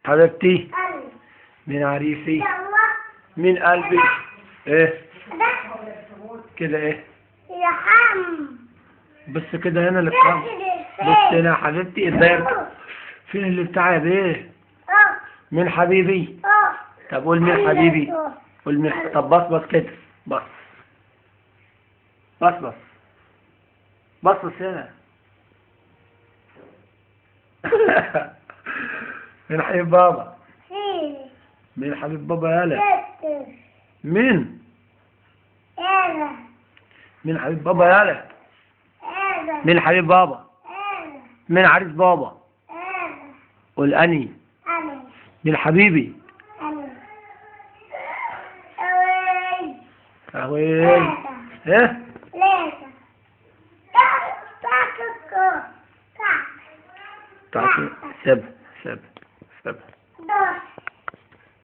حبيبتي. من عريسي. من قلبي. ايه كده؟ ايه يا حم بس كده هنا اللي بتاع. بص هنا يا حبيبتي. ازيك؟ فين اللي بتاع يا بيه؟ من حبيبي. طب قول مين حبيبي. قول مين. طب بص كده. بص بص هنا. من حبيب بابا. من حبيب بابا. يالا مين؟ من حبيب بابا. يالا من حبيب بابا. من عريس بابا. قول اني. من حبيبي. اهوي. ايه تعال. سب